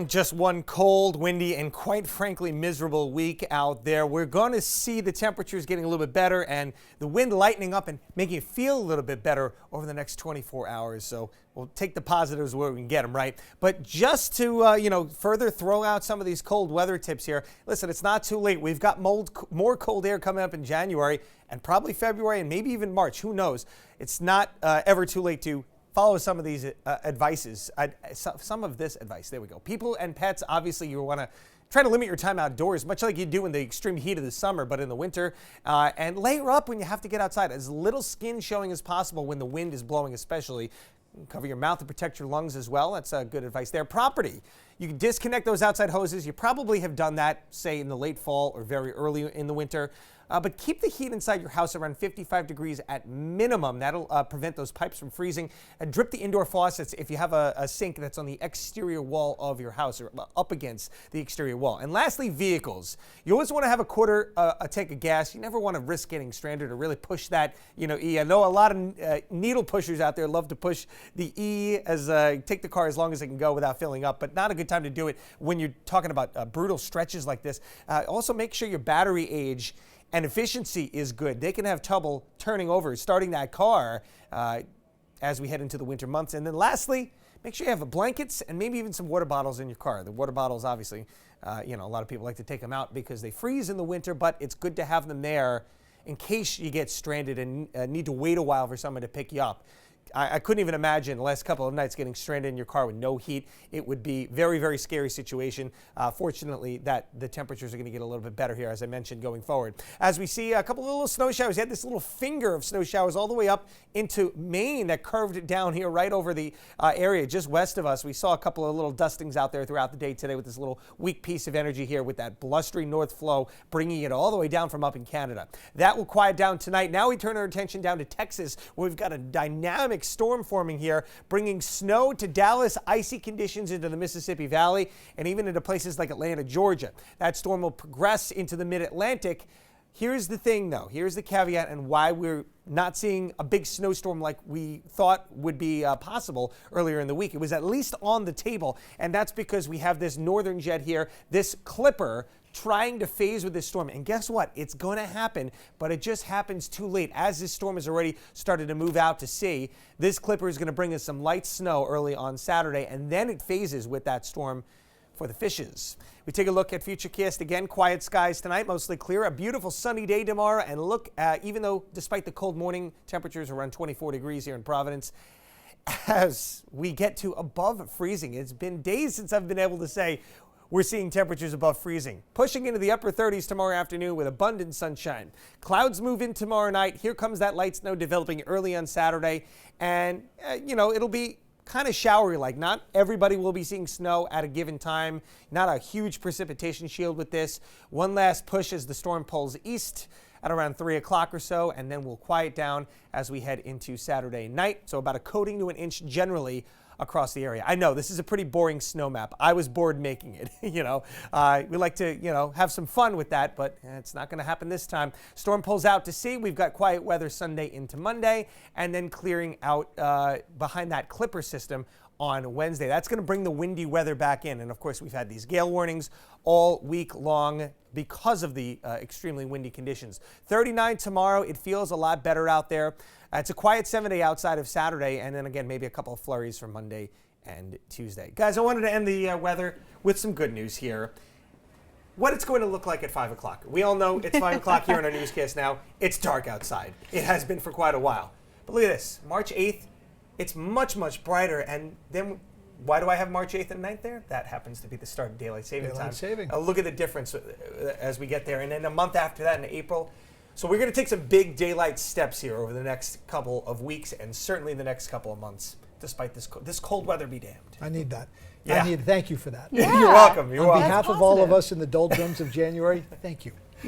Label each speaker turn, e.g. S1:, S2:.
S1: been just one cold, windy, and quite frankly miserable week out there. We're going to see the temperatures getting a little bit better and the wind lightening up and making it feel a little bit better over the next 24 hours. So we'll take the positives where we can get them, right? But just to, further throw out some of these cold weather tips here, listen, it's not too late. We've got more cold air coming up in January and probably February and maybe even March. Who knows? It's not ever too late to follow some of these some of this advice. There we go. People and pets, obviously, you want to try to limit your time outdoors, much like you do in the extreme heat of the summer, but in the winter. And layer up when you have to get outside. As little skin showing as possible when the wind is blowing, especially. Cover your mouth to protect your lungs as well. That's good advice there. Property. You can disconnect those outside hoses. You probably have done that, say, in the late fall or very early in the winter. But keep the heat inside your house around 55 degrees at minimum. That'll prevent those pipes from freezing. And drip the indoor faucets if you have a sink that's on the exterior wall of your house or up against the exterior wall. And lastly, vehicles. You always want to have a tank of gas. You never want to risk getting stranded or really push that, E. I know a lot of needle pushers out there love to push the E as take the car as long as it can go without filling up, but not a good time to do it when you're talking about brutal stretches like this. Also, make sure your battery age and efficiency is good. They can have trouble turning over, starting that car as we head into the winter months. And then lastly, make sure you have blankets and maybe even some water bottles in your car. The water bottles, obviously, a lot of people like to take them out because they freeze in the winter, but it's good to have them there in case you get stranded and need to wait a while for someone to pick you up. I couldn't even imagine the last couple of nights getting stranded in your car with no heat. It would be very, very scary situation. Fortunately, that the temperatures are going to get a little bit better here, as I mentioned, going forward. As we see a couple of little snow showers, you had this little finger of snow showers all the way up into Maine that curved down here right over the area just west of us. We saw a couple of little dustings out there throughout the day today with this little weak piece of energy here with that blustery north flow, bringing it all the way down from up in Canada. That will quiet down tonight. Now we turn our attention down to Texas, where we've got a dynamic storm forming here, bringing snow to Dallas, icy conditions into the Mississippi Valley, and even into places like Atlanta, Georgia. That storm will progress into the mid-Atlantic. Here's the thing, though. Here's the caveat and why we're not seeing a big snowstorm like we thought would be possible earlier in the week. It was at least on the table, and that's because we have this northern jet here, this clipper, trying to phase with this storm. And guess what? It's going to happen, but it just happens too late. As this storm has already started to move out to sea, this clipper is going to bring us some light snow early on Saturday, and then it phases with that storm for the fishes. We take a look at Futurecast again. Quiet skies tonight, mostly clear. A beautiful sunny day tomorrow. And look, even though despite the cold morning, temperatures are around 24 degrees here in Providence, as we get to above freezing. It's been days since I've been able to say we're seeing temperatures above freezing. Pushing into the upper 30s tomorrow afternoon with abundant sunshine. Clouds move in tomorrow night. Here comes that light snow developing early on Saturday. And, it'll be kind of showery like. Not everybody will be seeing snow at a given time. Not a huge precipitation shield with this. One last push as the storm pulls east at around 3 o'clock or so, and then we'll quiet down as we head into Saturday night. So about a coating to an inch generally across the area. I know this is a pretty boring snow map. I was bored making it. We like to, have some fun with that, but it's not going to happen this time. Storm pulls out to sea. We've got quiet weather Sunday into Monday, and then clearing out behind that clipper system on Wednesday. That's going to bring the windy weather back in. And of course, we've had these gale warnings all week long because of the extremely windy conditions. 39 tomorrow. It feels a lot better out there. It's a quiet 7-day outside of Saturday, and then again, maybe a couple of flurries for Monday and Tuesday. Guys, I wanted to end the weather with some good news here. What it's going to look like at 5 o'clock. We all know it's 5 o'clock here on our newscast now. It's dark outside. It has been for quite a while. But look at this. March 8th, it's much, much brighter. And then why do I have March 8th and 9th there? That happens to be the start of daylight saving time. Look at the difference as we get there. And then a month after that in April. So we're going to take some big daylight steps here over the next couple of weeks and certainly the next couple of months, despite this cold weather be damned.
S2: I need that.
S1: Yeah.
S2: Thank you for that.
S1: Yeah. You're welcome.
S2: On behalf of all of us in the doldrums of January, thank you.